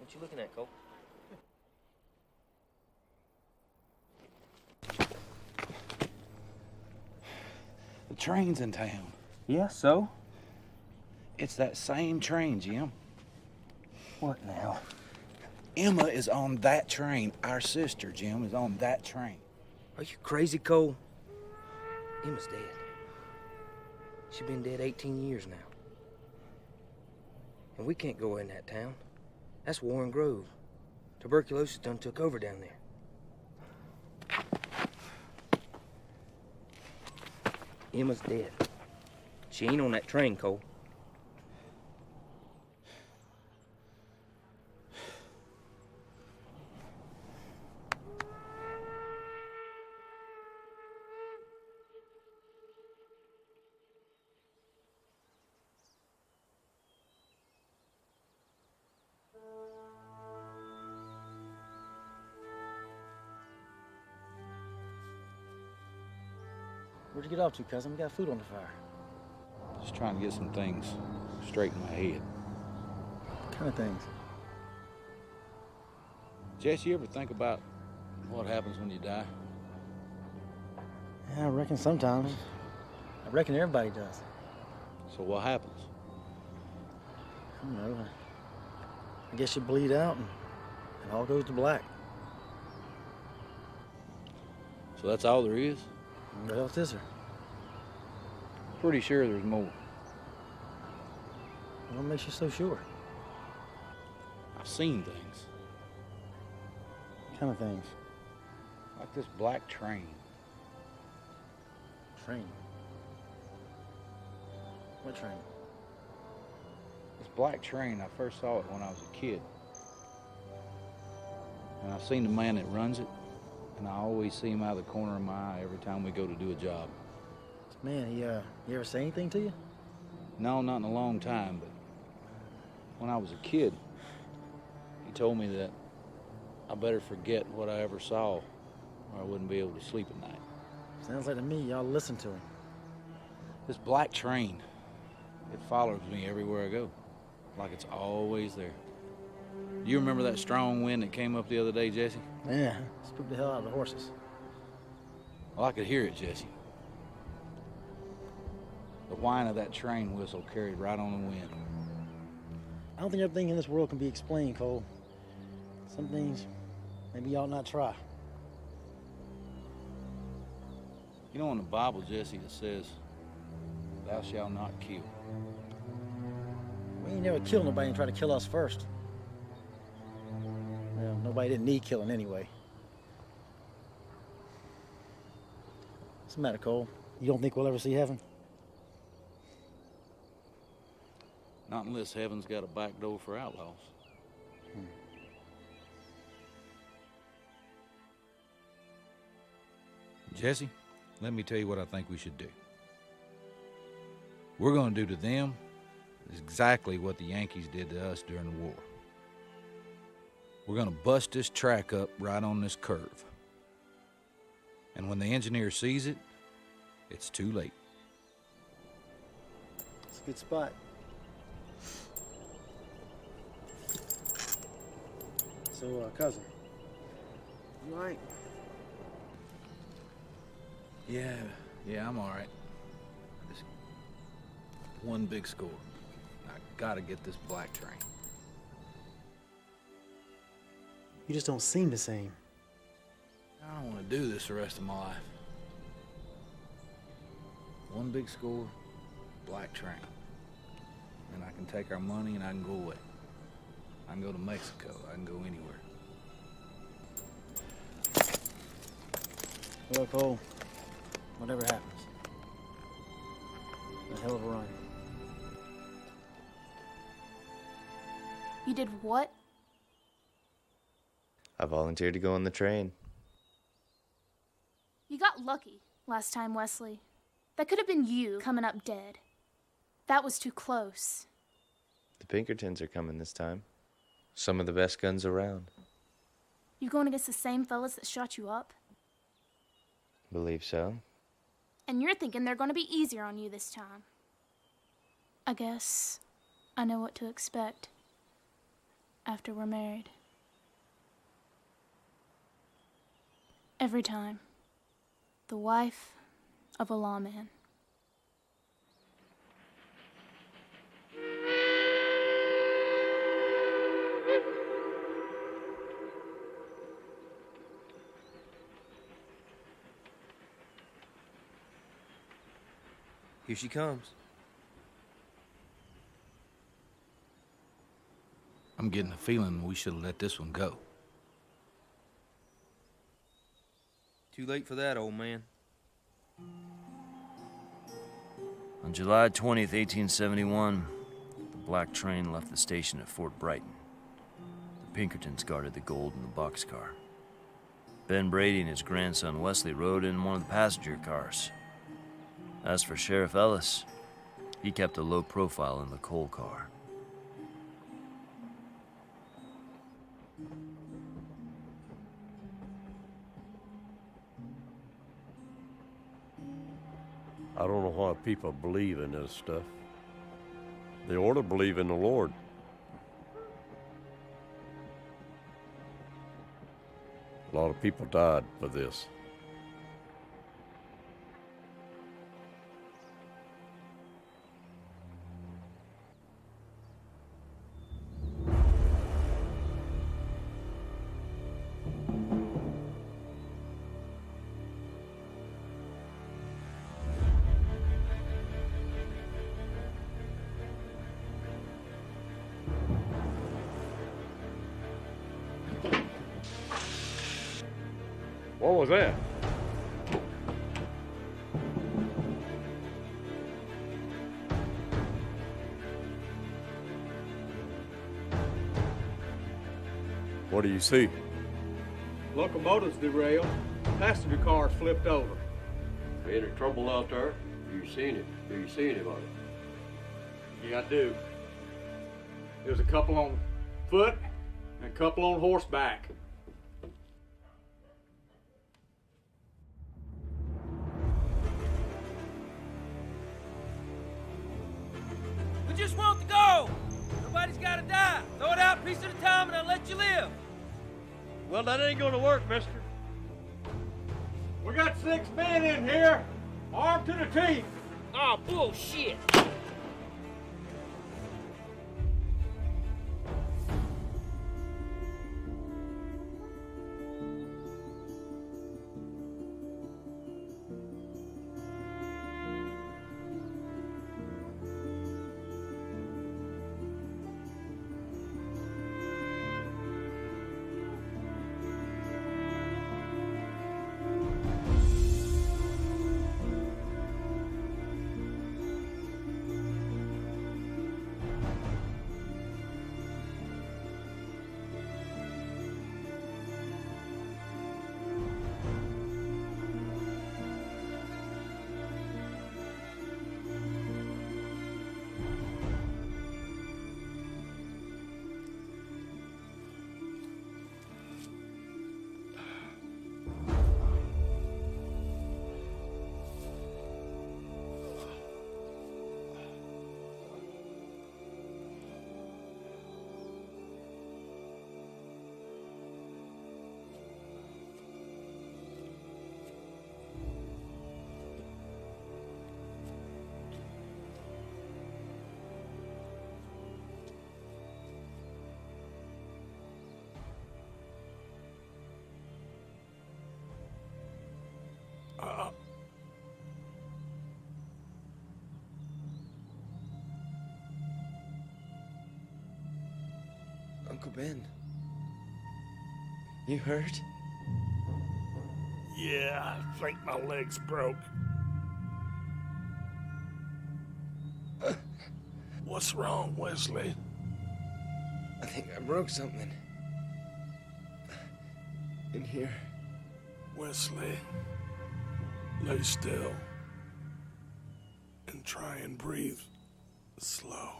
L: What you looking at, Cole?
U: The train's in town.
M: Yeah, so?
U: It's that same train, Jim.
M: What now?
U: Emma is on that train. Our sister, Jim, is on that train.
D: Are you crazy, Cole? Emma's dead. She's been dead 18 years now. And we can't go in that town. That's Warren Grove. Tuberculosis done took over down there. Emma's dead. She ain't on that train, Cole.
M: Where'd you get off to, cousin? We got food on the fire.
U: Just trying to get some things straight in my head.
M: What kind of things?
U: Jess, you ever think about what happens when you die?
M: Yeah, I reckon sometimes. I reckon everybody does.
U: So what happens?
M: I don't know. I guess you bleed out and it all goes to black.
U: So that's all there is?
M: What else is there?
U: Pretty sure there's more.
M: What makes you so sure?
U: I've seen things.
M: What kind of things?
U: Like this black train.
M: Train? What train?
U: This black train, I first saw it when I was a kid. And I've seen the man that runs it, and I always see him out of the corner of my eye every time we go to do a job.
M: Man, he ever say anything to you?
U: No, not in a long time, but when I was a kid, he told me that I better forget what I ever saw, or I wouldn't be able to sleep at night.
M: Sounds like to me y'all listen to him.
U: This black train, it follows me everywhere I go, like it's always there. Do you remember that strong wind that came up the other day, Jesse?
M: Yeah, spooked the hell out of the horses.
U: Well, I could hear it, Jesse. The whine of that train whistle carried right on the wind.
M: I don't think everything in this world can be explained, Cole. Some things, maybe you ought not try.
U: You know in the Bible, Jesse, it says, "Thou shalt not kill."
M: We ain't never killed nobody and tried to kill us first. Well, nobody didn't need killing anyway. What's the matter, Cole? You don't think we'll ever see heaven?
U: Not unless heaven's got a back door for outlaws. Jesse, let me tell you what I think we should do. We're going to do to them exactly what the Yankees did to us during the war. We're going to bust this track up right on this curve. And when the engineer sees it, it's too late.
M: It's a good spot. So, cousin, you all right?
U: Yeah, I'm all right. Just one big score. I gotta get this black train.
M: You just don't seem the same.
U: I don't want to do this the rest of my life. One big score, black train. And I can take our money and I can go away. I can go to Mexico. I can go anywhere.
M: Well, Cole, whatever happens, a hell of a run.
T: You did what?
Q: I volunteered to go on the train.
T: You got lucky last time, Wesley. That could have been you coming up dead. That was too close.
Q: The Pinkertons are coming this time. Some of the best guns around.
T: You going against the same fellas that shot you up?
Q: Believe so.
T: And you're thinking they're going to be easier on you this time. I guess I know what to expect. after we're married. Every time. The wife of a lawman.
D: Here she comes.
U: I'm getting a feeling we should have let this one go.
D: Too late for that, old man.
I: On July 20th, 1871, the black train left the station at Fort Brighton. The Pinkertons guarded the gold in the boxcar. Ben Brady and his grandson Wesley rode in one of the passenger cars. As for Sheriff Ellis, he kept a low profile in the coal car.
J: I don't know why people believe in this stuff. They ought to believe in the Lord. A lot of people died for this. What was that? What do you see?
H: Locomotive's derailed. Passenger car's flipped over.
J: Any trouble out there? You seen it? Do you see anybody?
H: Yeah, I do. There's a couple on foot and a couple on horseback.
D: We just want to go. Nobody's got to die. Throw it out a piece at a time and I'll let you live.
J: Well, that ain't gonna work, mister.
H: We got 6 men in here, armed to the teeth.
D: Oh, bullshit.
Q: Uncle Ben, you hurt?
F: Yeah, I think my leg's broke. What's wrong, Wesley?
Q: I think I broke something. In here.
F: Wesley, lay still and try and breathe slow.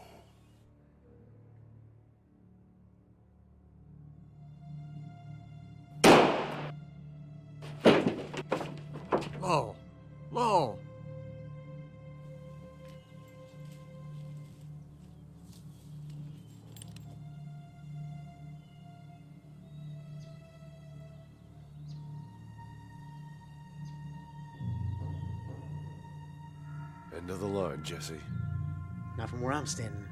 E: Law.
O: End of the line, Jesse.
M: Not from where I'm standing.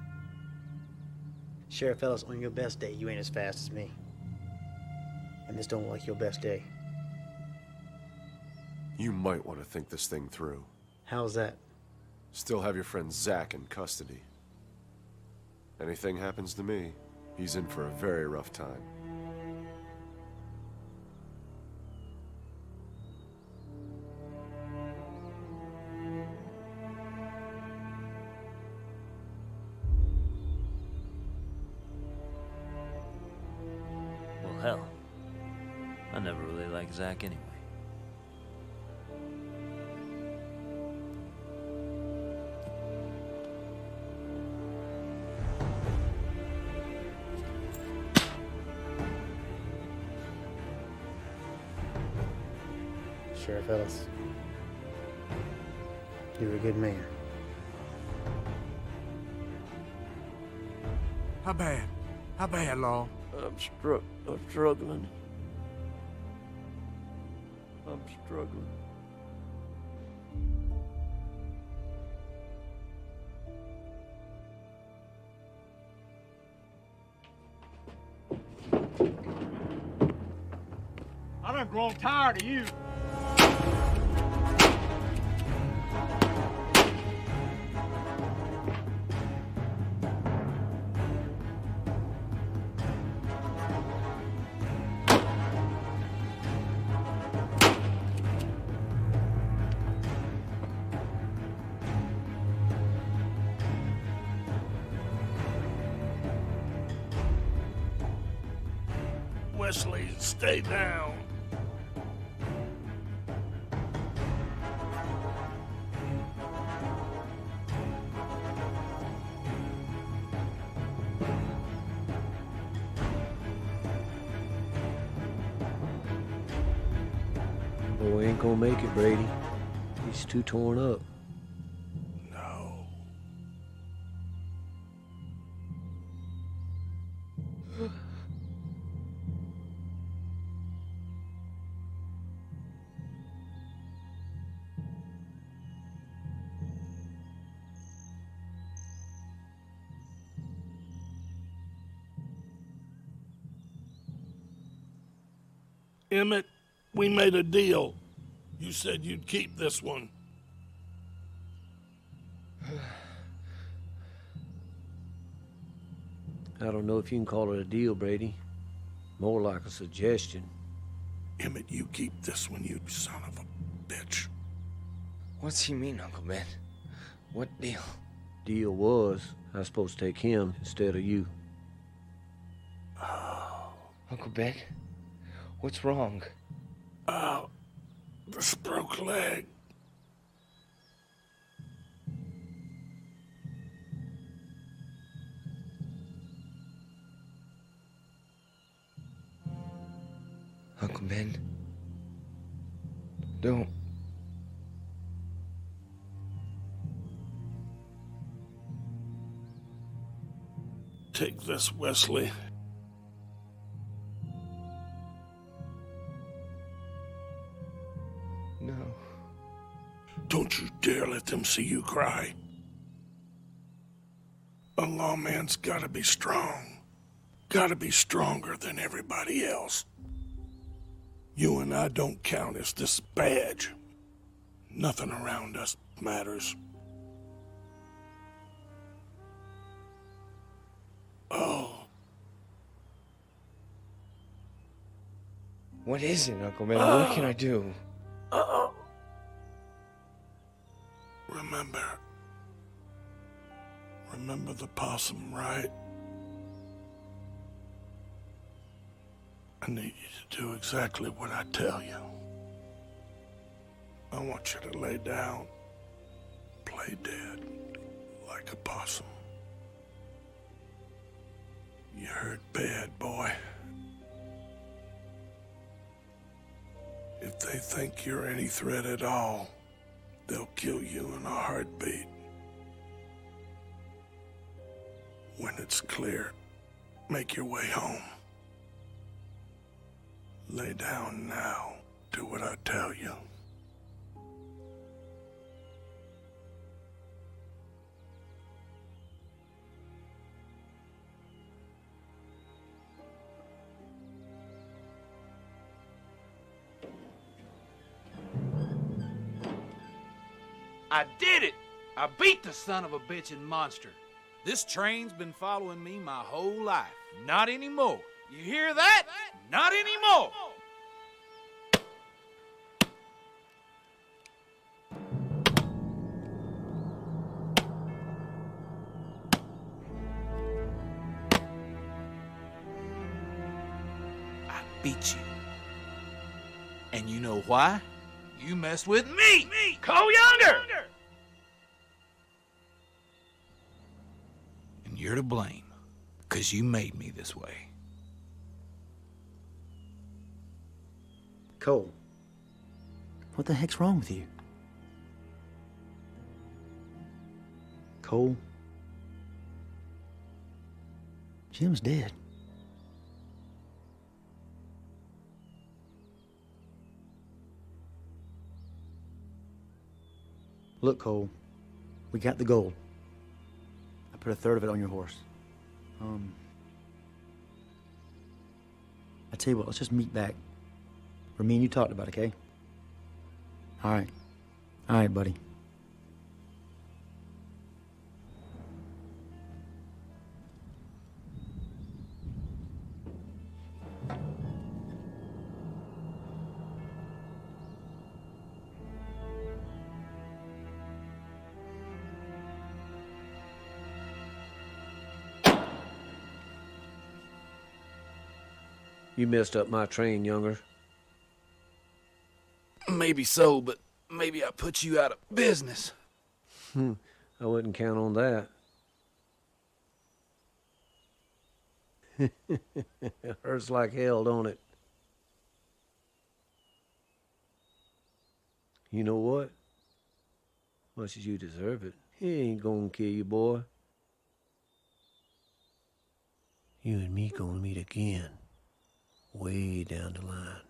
M: Sheriff Ellis, on your best day, you ain't as fast as me. And this don't look like your best day.
O: You might want to think this thing through.
M: How's that?
O: Still have your friend Zach in custody. Anything happens to me, he's in for a very rough time.
I: Well, hell, I never really liked Zach anyway.
M: Sheriff Ellis, you're a good man.
F: How bad? How bad, Law?
Q: I'm struggling. I'm struggling.
H: I done grown tired of you.
F: Wesley, stay down.
G: Boy ain't gonna make it, Brady. He's too torn up.
F: No. Emmett, we made a deal. You said you'd keep this one.
G: I don't know if you can call it a deal, Brady. More like a suggestion.
F: Emmett, you keep this one, you son of a bitch.
Q: What's he mean, Uncle Ben? What deal?
G: Deal was, I was supposed to take him instead of you.
Q: Uncle Ben, what's wrong?
F: This broke leg.
Q: Uncle Ben, don't.
F: Take this, Wesley.
Q: No.
F: Don't you dare let them see you cry. A lawman's gotta be strong. Gotta be stronger than everybody else. You and I don't count as this badge. Nothing around us matters. Oh.
Q: What is it, Uncle Ben? What can I do?
F: Remember the possum, right? I need you to do exactly what I tell you. I want you to lay down, play dead, like a possum. You heard bad, boy. If they think you're any threat at all, they'll kill you in a heartbeat. When it's clear, make your way home. Lay down now. Do what I tell you.
U: I did it! I beat the son of a bitchin' monster. This train's been following me my whole life. Not anymore. You hear that? Not anymore! I beat you. And you know why? You messed with me! Cole Younger! And you're to blame, 'cause you made me this way.
M: Cole, what the heck's wrong with you? Cole, Jim's dead. Look, Cole, we got the gold. I put a third of it on your horse. I tell you what, let's just meet back where me and you talked about, okay? All right. All right, buddy.
G: You messed up my train, Younger.
U: Maybe so, but maybe I put you out of business.
G: I wouldn't count on that. It hurts like hell, don't it? You know what? Much as you deserve it, he ain't gonna kill you, boy. You and me gonna meet again, way down the line.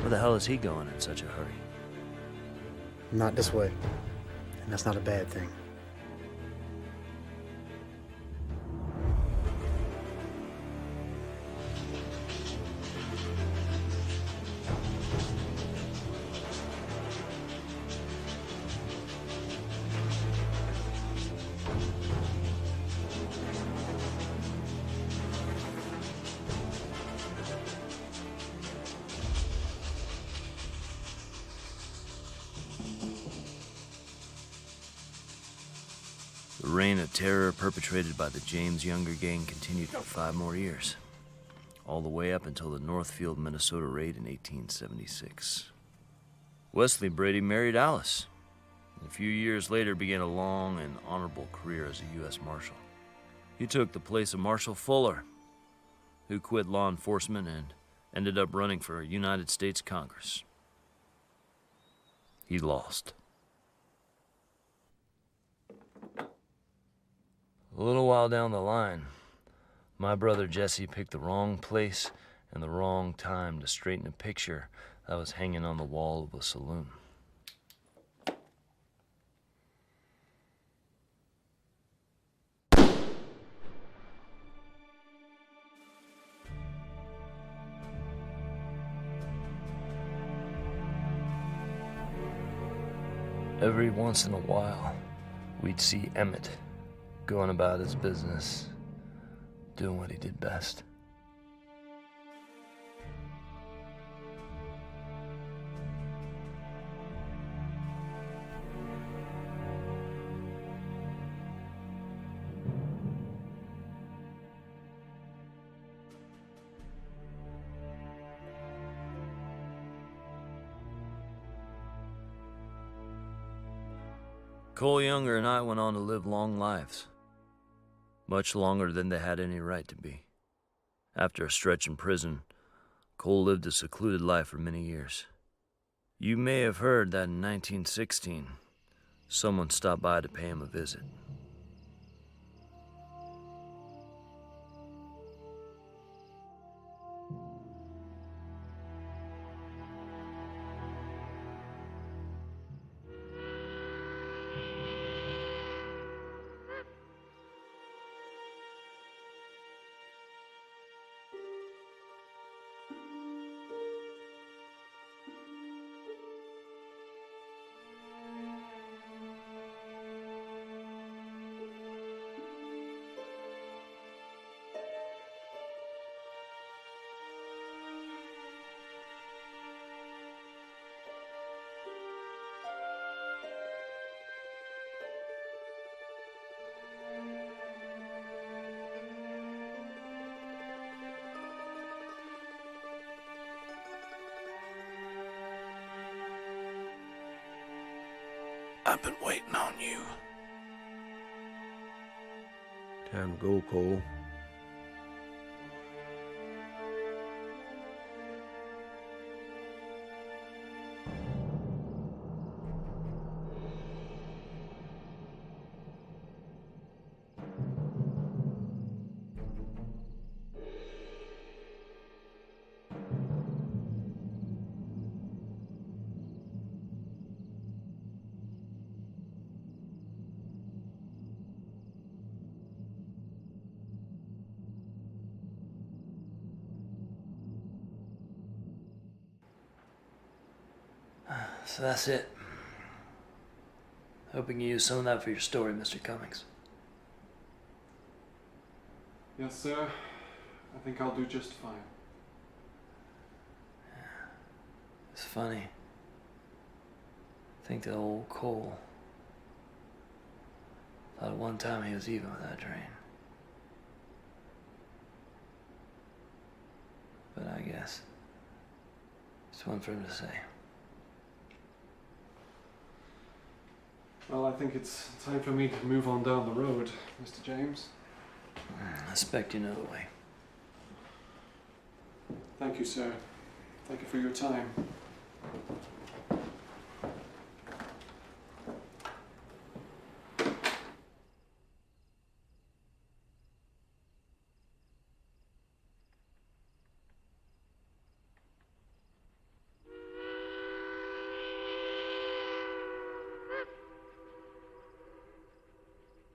I: Where the hell is he going in such a hurry?
M: Not this way. And that's not a bad thing.
I: The reign of terror perpetrated by the James Younger gang continued for 5 more years, all the way up until the Northfield, Minnesota raid in 1876. Wesley Brady married Alice, and a few years later began a long and honorable career as a U.S. Marshal. He took the place of Marshal Fuller, who quit law enforcement and ended up running for United States Congress. He lost. A little while down the line, my brother Jesse picked the wrong place and the wrong time to straighten a picture that was hanging on the wall of a saloon. Every once in a while, we'd see Emmett going about his business, doing what he did best. Cole Younger and I went on to live long lives, much longer than they had any right to be. After a stretch in prison, Cole lived a secluded life for many years. You may have heard that in 1916, someone stopped by to pay him a visit.
J: I've been waiting on you.
Q: Time to go, Cole.
I: So that's it. Hoping you use some of that for your story, Mr. Cummings.
C: Yes, sir. I think I'll do just fine.
I: It's funny. Think that old Cole. Thought at one time he was even with that train. But I guess it's one for him to say.
C: Well, I think it's time for me to move on down the road, Mr. James.
I: I expect you know the way.
C: Thank you, sir. Thank you for your time.